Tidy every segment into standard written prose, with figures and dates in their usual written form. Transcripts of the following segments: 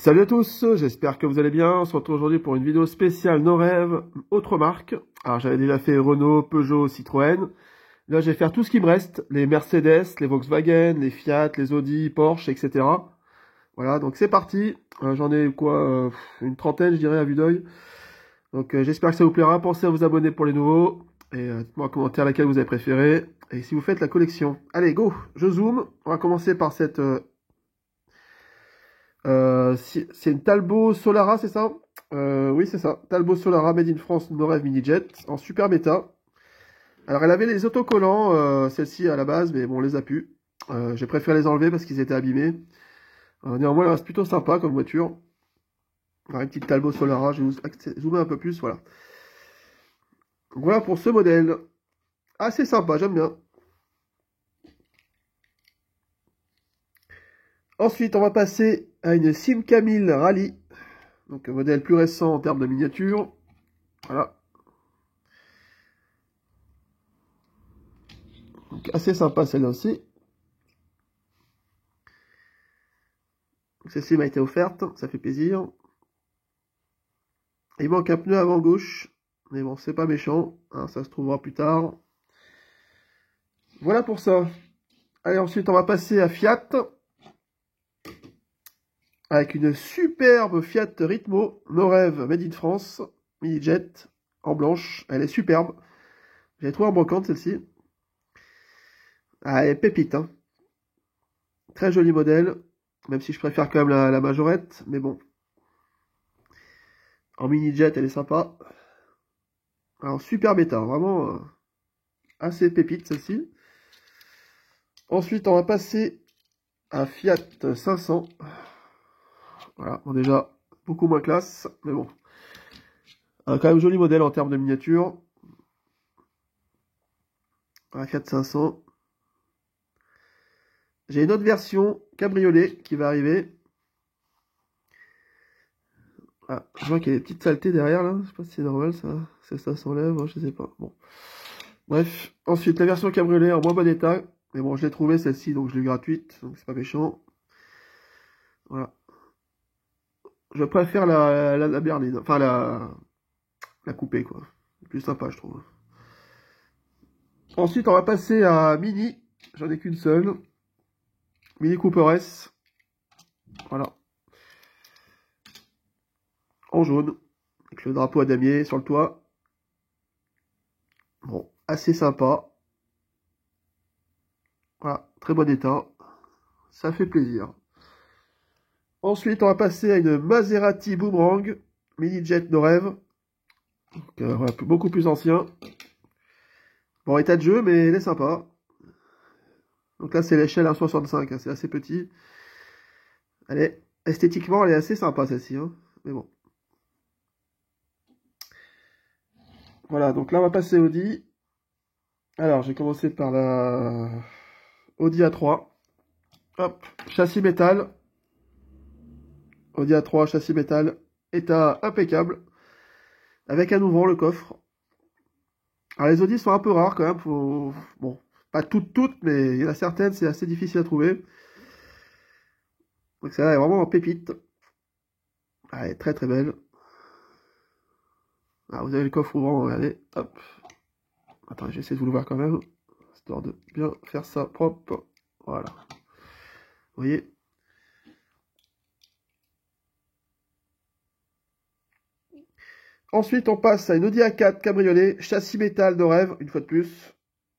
Salut à tous, j'espère que vous allez bien. On se retrouve aujourd'hui pour une vidéo spéciale nos rêves, autre marque. Alors j'avais déjà fait Renault, Peugeot, Citroën. Là je vais faire tout ce qui me reste, les Mercedes, les Volkswagen, les Fiat, les Audi, Porsche, etc. Voilà, donc c'est parti. J'en ai quoi, une trentaine je dirais à vue d'œil. Donc j'espère que ça vous plaira. Pensez à vous abonner pour les nouveaux. Et dites-moi en commentaire laquelle vous avez préféré. Et si vous faites la collection. Allez, go, je zoome. On va commencer par cette... c'est une Talbot Solara, c'est ça? Oui, c'est ça. Talbot Solara Made in France Norev Mini Jet en super méta. Alors, elle avait les autocollants, celle-ci à la base, mais bon, on les a pu. J'ai préféré les enlever parce qu'ils étaient abîmés. Néanmoins, elle reste plutôt sympa comme voiture. Alors, une petite Talbot Solara, je vais vous zoomer un peu plus, voilà. Donc, voilà pour ce modèle. Assez sympa, j'aime bien. Ensuite, on va passer à une Sim Camille Rally. Donc, un modèle plus récent en termes de miniature. Voilà. Donc, assez sympa celle-là aussi. Celle-ci m'a été offerte, ça fait plaisir. Il manque un pneu avant gauche. Mais bon, c'est pas méchant. Hein, ça se trouvera plus tard. Voilà pour ça. Allez, ensuite, on va passer à Fiat. Avec une superbe Fiat Ritmo, nos rêves Made in France, mini jet, en blanche. Elle est superbe. J'ai trouvé en brocante celle-ci. Ah, elle est pépite, hein. Très joli modèle. Même si je préfère quand même la majorette. Mais bon. En mini jet, elle est sympa. Alors, super bêta. Vraiment assez pépite celle-ci. Ensuite, on va passer à Fiat 500. Voilà, bon déjà, beaucoup moins classe, mais bon. Quand même joli modèle en termes de miniature. Voilà, Fiat 500. J'ai une autre version cabriolet qui va arriver. Ah, je vois qu'il y a des petites saletés derrière là. Je sais pas si c'est normal ça. Ça s'enlève, je sais pas. Bon. Bref. Ensuite, la version cabriolet en moins bon état. Mais bon, je l'ai trouvée celle-ci, donc je l'ai eu gratuite. Donc c'est pas méchant. Voilà. Je préfère la berline. Enfin, la coupée, quoi. Plus sympa, je trouve. Ensuite, on va passer à Mini. J'en ai qu'une seule. Mini Cooper S. Voilà. En jaune. Avec le drapeau à damier sur le toit. Bon, assez sympa. Voilà, très bon état. Ça fait plaisir. Ensuite, on va passer à une Maserati Boomerang. Mini Jet nos rêves. Donc, voilà, beaucoup plus ancien. Bon, état de jeu, mais elle est sympa. Donc là, c'est l'échelle 1,65, hein, c'est assez petit. Esthétiquement, elle est assez sympa, celle-ci. Hein, mais bon. Voilà, donc là, on va passer Audi. Alors, j'ai commencé par la Audi A3. Hop, châssis métal. Audi A3, châssis métal. État impeccable. Avec un ouvrant, le coffre. Alors, les Audi sont un peu rares quand même. Bon, pas toutes, mais il y en a certaines, c'est assez difficile à trouver. Donc, celle-là est vraiment en pépite. Elle est très très belle. Alors, vous avez le coffre ouvrant, regardez. Hop. Attends, j'essaie de vous le voir quand même. Histoire de bien faire ça propre. Voilà. Vous voyez? Ensuite, on passe à une Audi A4 cabriolet, châssis métal de rêve, une fois de plus.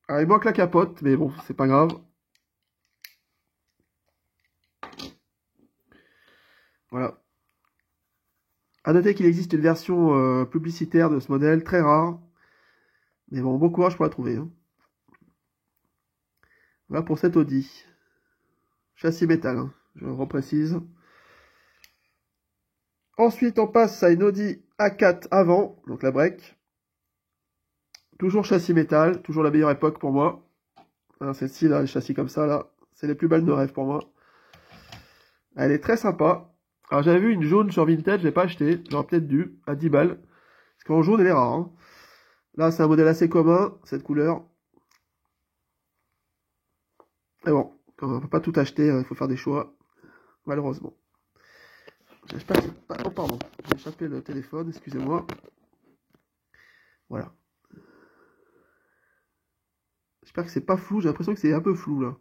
Alors, il manque la capote, mais bon, c'est pas grave. Voilà. À noter qu'il existe une version publicitaire de ce modèle, très rare. Mais bon, bon courage pour la trouver. Hein. Voilà pour cette Audi. Châssis métal, hein, je reprécise. Ensuite, on passe à une Audi A4 avant, donc la break. Toujours châssis métal, toujours la meilleure époque pour moi. Hein, celle-ci, là, les châssis comme ça, là, c'est les plus belles de rêve pour moi. Elle est très sympa. Alors, j'avais vu une jaune sur Vinted, je l'ai pas acheté. J'aurais peut-être dû, à 10 balles. Parce qu'en jaune, elle est rare. Hein. Là, c'est un modèle assez commun, cette couleur. Mais bon, on ne peut pas tout acheter, il faut faire des choix. Malheureusement. J'espère que c'est pas... Oh pardon, j'ai échappé le téléphone, excusez-moi. Voilà. J'espère que c'est pas flou, j'ai l'impression que c'est un peu flou là.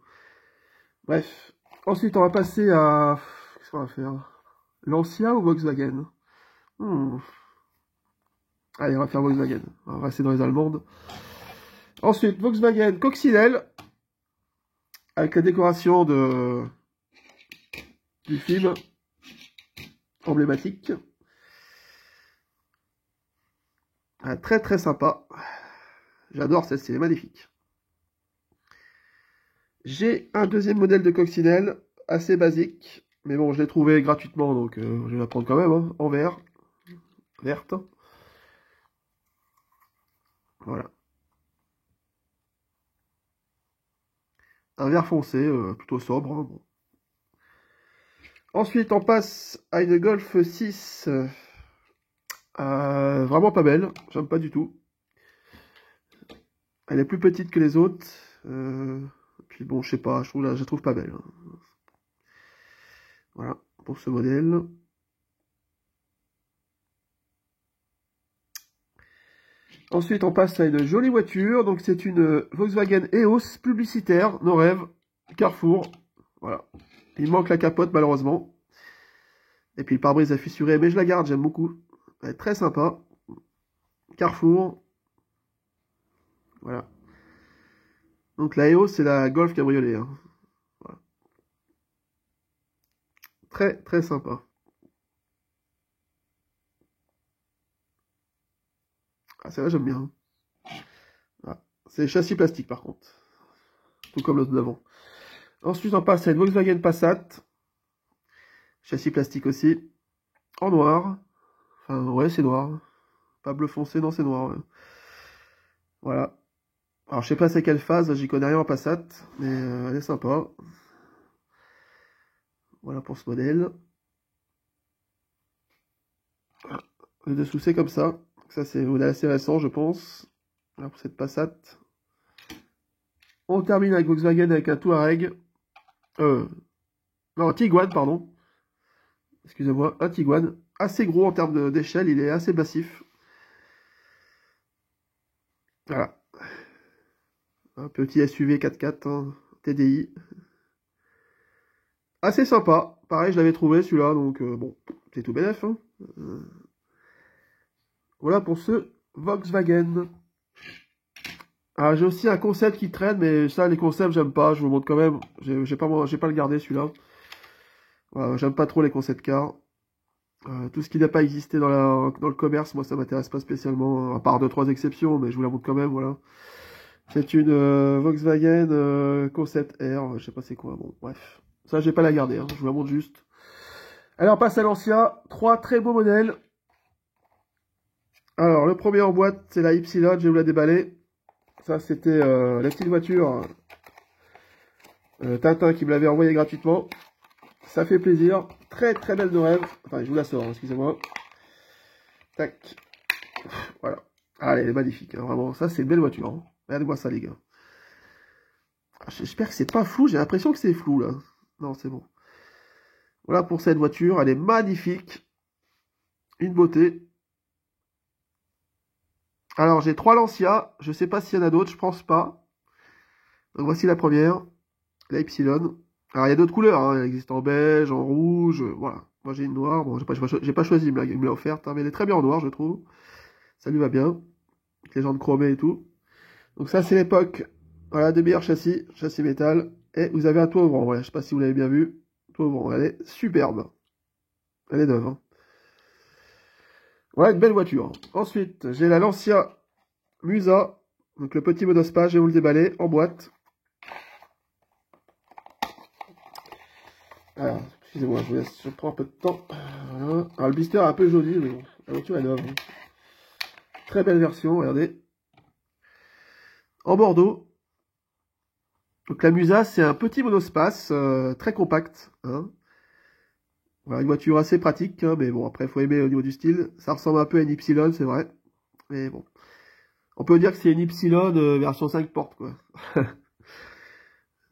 Bref. Ensuite, on va passer à... Qu'est-ce qu'on va faire? Lancia ou Volkswagen? Allez, on va faire Volkswagen. On va rester dans les allemandes. Ensuite, Volkswagen Coccinelle. Avec la décoration du film. Emblématique. Ah, très très sympa. J'adore celle-ci, elle est magnifique. J'ai un deuxième modèle de coccinelle, assez basique. Mais bon, je l'ai trouvé gratuitement, donc je vais la prendre quand même, hein, en vert. Verte. Voilà. Un vert foncé, plutôt sobre. Hein, bon. Ensuite, on passe à une Golf 6. Vraiment pas belle, j'aime pas du tout. Elle est plus petite que les autres. Puis bon, je sais pas, je la trouve pas belle. Voilà, pour ce modèle. Ensuite, on passe à une jolie voiture. Donc, c'est une Volkswagen EOS publicitaire, nos rêves, Carrefour. Voilà. Il manque la capote, malheureusement. Et puis, le pare-brise est fissuré, mais je la garde, j'aime beaucoup. Elle est très sympa. Carrefour. Voilà. Donc, la EOS, c'est la Golf cabriolet. Hein. Voilà. Très, très sympa. Ah, celle-là, j'aime bien. Voilà. C'est châssis plastique, par contre. Tout comme l'autre d'avant. Ensuite, on passe à une Volkswagen Passat. Châssis plastique aussi. En noir. Enfin, ouais, c'est noir. Pas bleu foncé, non, c'est noir. Ouais. Voilà. Alors, je sais pas c'est quelle phase, j'y connais rien en Passat, mais elle est sympa. Voilà pour ce modèle. Le dessous, c'est comme ça. Ça, c'est un modèle assez récent, je pense. Voilà pour cette Passat. On termine avec Volkswagen avec un Touareg. Non, un Tiguan, pardon. Excusez-moi, un Tiguan. Assez gros en termes d'échelle, il est assez massif. Voilà. Un petit SUV 4x4, hein, TDI. Assez sympa. Pareil, je l'avais trouvé celui-là, donc bon, c'est tout bénef. Hein. Voilà pour ce Volkswagen. Ah, j'ai aussi un concept qui traîne, mais ça, les concepts, j'aime pas. Je vous montre quand même. J'ai pas le garder celui-là. Voilà, j'aime pas trop les concept cars. Tout ce qui n'a pas existé dans le commerce, moi, ça m'intéresse pas spécialement, à part 2-3 exceptions, mais je vous la montre quand même, voilà. C'est une Volkswagen Concept R, je sais pas c'est quoi, bon, bref. Ça, j'ai pas la garder, hein, je vous la montre juste. Alors, on passe à Lancia. 3 très beaux modèles. Alors, le premier en boîte, c'est la Ypsilon, je vais vous la déballer. Ça, c'était la petite voiture Tintin qui me l'avait envoyé gratuitement. Ça fait plaisir. Très très belle de rêve. Enfin, je vous la sors, hein, excusez-moi. Tac. Voilà. Ah, elle est magnifique, hein, vraiment. Ça, c'est une belle voiture. Hein. Regardez-moi ça, les gars. J'espère que c'est pas flou. J'ai l'impression que c'est flou, là. Non, c'est bon. Voilà pour cette voiture. Elle est magnifique. Une beauté. Alors, j'ai 3 Lancia. Je sais pas s'il y en a d'autres. Je pense pas. Donc, voici la première. La Ypsilon. Alors, il y a d'autres couleurs. Hein. Elle existe en beige, en rouge. Voilà. Moi, j'ai une noire. Bon, j'ai pas choisi. Il me l'a offerte. Hein, mais elle est très bien en noir, je trouve. Ça lui va bien. Avec les jantes chromées et tout. Donc, ça, c'est l'époque. Voilà, de meilleurs châssis. Châssis métal. Et vous avez un toit ouvrant. Voilà. Je sais pas si vous l'avez bien vu. Toit ouvrant. Elle est superbe. Elle est neuve. Hein. Voilà, une belle voiture. Ensuite, j'ai la Lancia Musa. Donc, le petit monospace. Je vais vous le déballer en boîte. Alors, excusez-moi, je prends un peu de temps. Voilà. Alors, le blister est un peu jauni, mais bon, la voiture est neuve. Hein. Très belle version, regardez. En Bordeaux. Donc la Musa, c'est un petit monospace, très compact. Hein. Voilà, une voiture assez pratique, hein, mais bon, après, il faut aimer au niveau du style. Ça ressemble un peu à une Ypsilon, c'est vrai. Mais bon. On peut dire que c'est une Ypsilon version 5 portes, quoi.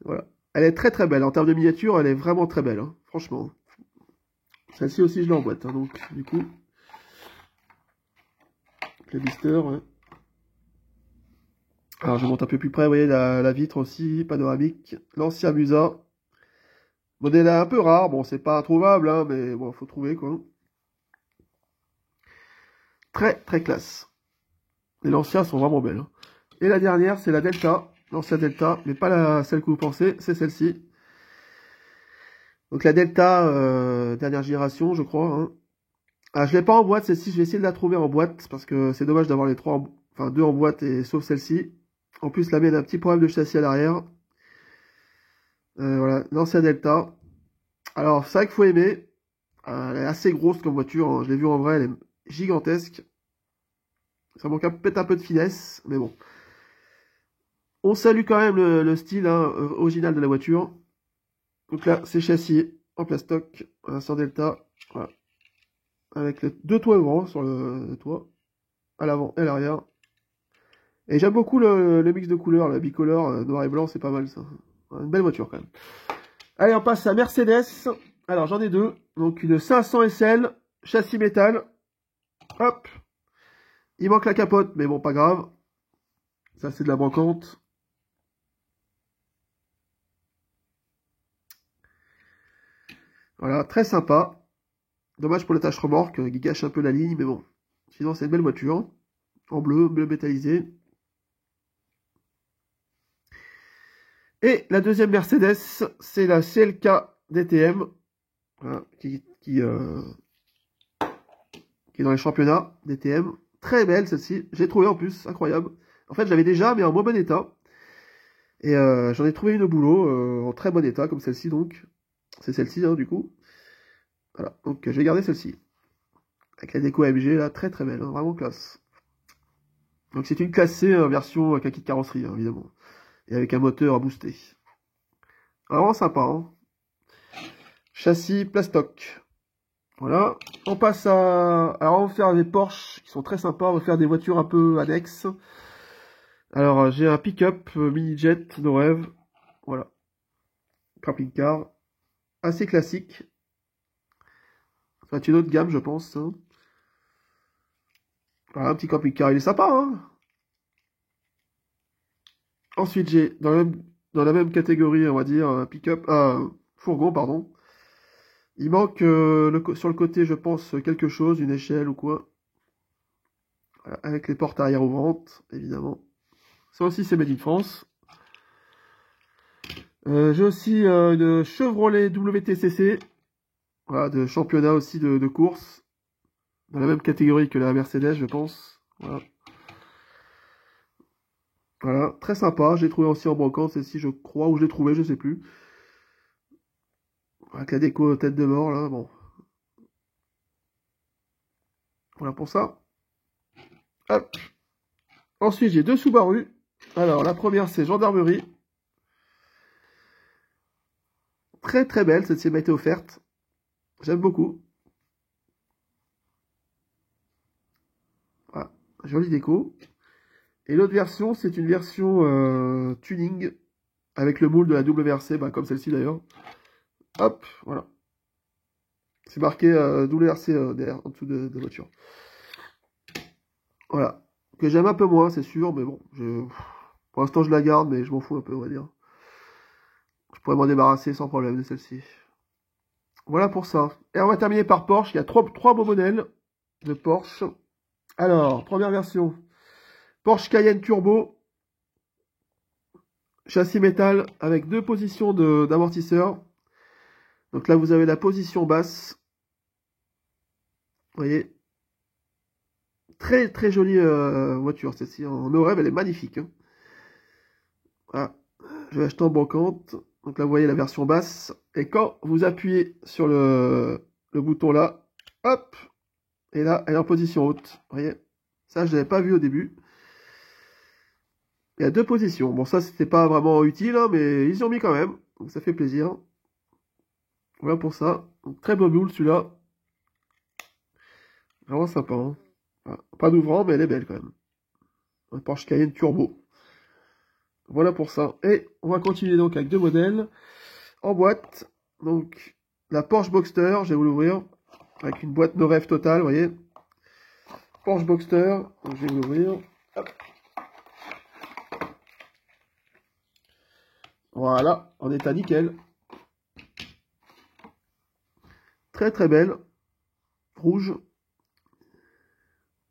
Voilà. Elle est très très belle. En termes de miniature, elle est vraiment très belle, hein, franchement. Celle-ci aussi, je l'ai en boîte, hein, donc, du coup. Les blisters, ouais. Alors, je monte un peu plus près, vous voyez, la vitre aussi, panoramique. L'ancien Musa. Modèle un peu rare, bon, c'est pas introuvable, hein, mais bon, faut trouver, quoi. Très, très classe. Les Lancia sont vraiment belles. Hein. Et la dernière, c'est la Delta. L'ancienne Delta, mais pas celle que vous pensez, c'est celle-ci. Donc la Delta, dernière génération, je crois. Hein. Ah, je l'ai pas en boîte, celle-ci, je vais essayer de la trouver en boîte, parce que c'est dommage d'avoir les enfin deux en boîte, et sauf celle-ci. En plus, la mienne a un petit problème de châssis à l'arrière. Voilà, l'ancienne Delta. Alors, c'est vrai qu'il faut aimer. Elle est assez grosse comme voiture, hein. Je l'ai vue en vrai, elle est gigantesque. Ça manque peut-être un peu de finesse, mais bon. On salue quand même le style hein, original de la voiture. Donc là, c'est châssis en plastoc, sur Delta. Voilà. Avec deux toits ouvrants sur le toit, à l'avant et à l'arrière. Et j'aime beaucoup le mix de couleurs, la bicolore, noir et blanc, c'est pas mal ça. Une belle voiture quand même. Allez, on passe à Mercedes. Alors, j'en ai deux. Donc, une 500 SL, châssis métal. Hop. Il manque la capote, mais bon, pas grave. Ça, c'est de la brocante. Voilà, très sympa. Dommage pour le tâche-remorque, qui gâche un peu la ligne, mais bon. Sinon, c'est une belle voiture. En bleu, bleu métallisé. Et la deuxième Mercedes, c'est la CLK DTM. Voilà, qui est dans les championnats DTM. Très belle celle-ci. J'ai trouvé en plus, incroyable. En fait, je l'avais déjà, mais en moins bon état. Et j'en ai trouvé une au boulot, en très bon état, comme celle-ci donc. C'est celle-ci, hein, du coup. Voilà, donc je vais garder celle-ci. Avec la déco AMG, là, très très belle, hein, vraiment classe. Donc c'est une classe C, version avec un kit carrosserie, hein, évidemment. Et avec un moteur boosté. Vraiment sympa, hein. Châssis plastoc. Voilà. On passe à... Alors on va faire des Porsche qui sont très sympas. On va faire des voitures un peu annexes. Alors j'ai un pick-up mini-jet de rêve. Voilà. Camping-car. Assez classique. Ça va être une autre gamme, je pense. Hein. Voilà, un petit camping-car. Il est sympa, hein. Ensuite, j'ai dans la même catégorie, on va dire, un pick-up, fourgon, pardon. Il manque sur le côté, je pense, quelque chose, une échelle ou quoi. Voilà, avec les portes arrière ouvrantes, évidemment. Ça aussi, c'est made in France. J'ai aussi une Chevrolet WTCC. Voilà, de championnat aussi de course. Dans la même catégorie que la Mercedes, je pense. Voilà. Voilà, très sympa. J'ai trouvé aussi en brocante, celle-ci, je crois, ou je l'ai trouvé, je sais plus. Avec la déco tête de mort, là, bon. Voilà pour ça. Hop. Ensuite, j'ai deux Subaru. Alors, la première, c'est Gendarmerie. Très très belle, celle-ci m'a été offerte. J'aime beaucoup. Voilà, jolie déco. Et l'autre version, c'est une version tuning, avec le moule de la WRC, bah, comme celle-ci d'ailleurs. Hop, voilà. C'est marqué WRC derrière, en dessous de la voiture. Voilà. Que j'aime un peu moins, c'est sûr, mais bon. Pour l'instant, je la garde, mais je m'en fous un peu, on va dire. Je pourrais m'en débarrasser sans problème de celle-ci. Voilà pour ça. Et on va terminer par Porsche. Il y a trois beaux modèles de Porsche. Alors, première version. Porsche Cayenne Turbo. Châssis métal avec deux positions d'amortisseur. Donc là, vous avez la position basse. Vous voyez. Très très jolie voiture, celle-ci. En no rêve, elle est magnifique. Hein. Voilà. Je vais acheter en brocante. Donc là, vous voyez la version basse. Et quand vous appuyez sur le bouton là, hop, et là, elle est en position haute. Vous voyez. Ça, je ne l'avais pas vu au début. Il y a deux positions. Bon, ça, c'était pas vraiment utile, hein, mais ils y ont mis quand même. Donc ça fait plaisir. Voilà pour ça. Donc, très beau boule, celui-là. Vraiment sympa. Hein. Voilà. Pas d'ouvrant, mais elle est belle quand même. Un Porsche Cayenne Turbo. Voilà pour ça. Et on va continuer donc avec deux modèles en boîte. Donc la Porsche Boxster, je vais vous l'ouvrir. avec une boîte No Rêve totale, vous voyez. Porsche Boxster, donc je vais l'ouvrir. Voilà, en état nickel. Très très belle. Rouge.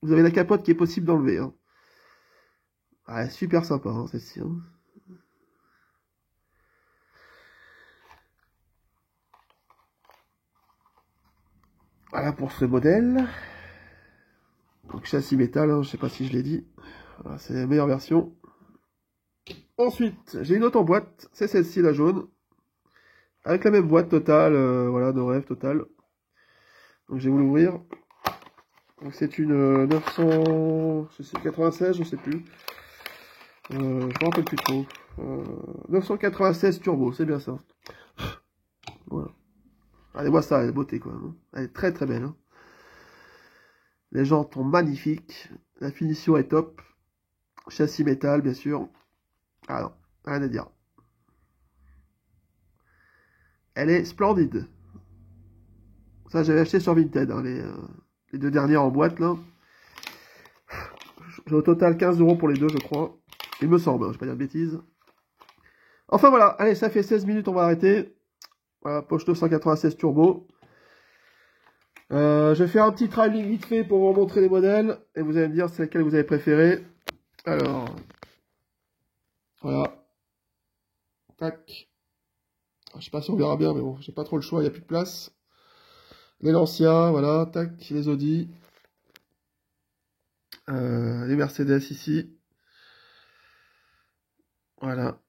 Vous avez la capote qui est possible d'enlever. Hein. Ah, super sympa, hein, celle-ci. Hein. Voilà pour ce modèle. Donc châssis métal, hein, je sais pas si je l'ai dit. Voilà, c'est la meilleure version. Ensuite, j'ai une autre en boîte. C'est celle-ci, la jaune. Avec la même boîte totale. Voilà, No Rêve totale. Donc je vais vous l'ouvrir. Donc c'est une 900... Je sais, 96, je sais plus. Je me rappelle plus trop. 996 turbo, c'est bien ça. Voilà. Regardez-moi ça, la beauté quoi. Elle est très très belle. Hein. Les jantes sont magnifiques. La finition est top. Châssis métal, bien sûr. Ah non, rien à dire. Elle est splendide. Ça, j'avais acheté sur Vinted, hein, les deux dernières en boîte, là. J'ai au total 15 € pour les deux, je crois. Il me semble, hein, je vais pas dire de bêtises. Enfin, voilà. Allez, ça fait 16 minutes, on va arrêter. Voilà, Porsche 996 Turbo. Je vais faire un petit travelling vite fait pour vous montrer les modèles. Et vous allez me dire c'est lequel vous avez préféré. Alors, voilà. Tac. Je sais pas si on verra bien, mais bon, j'ai pas trop le choix, il n'y a plus de place. Les Lancia, voilà, tac, les Audi. Les Mercedes ici. Voilà.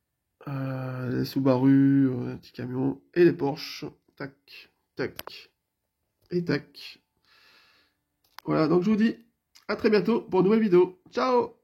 Les Subaru, les petits camions. Et les Porsche. Tac, tac. Et tac. Voilà, donc je vous dis à très bientôt pour une nouvelle vidéo. Ciao!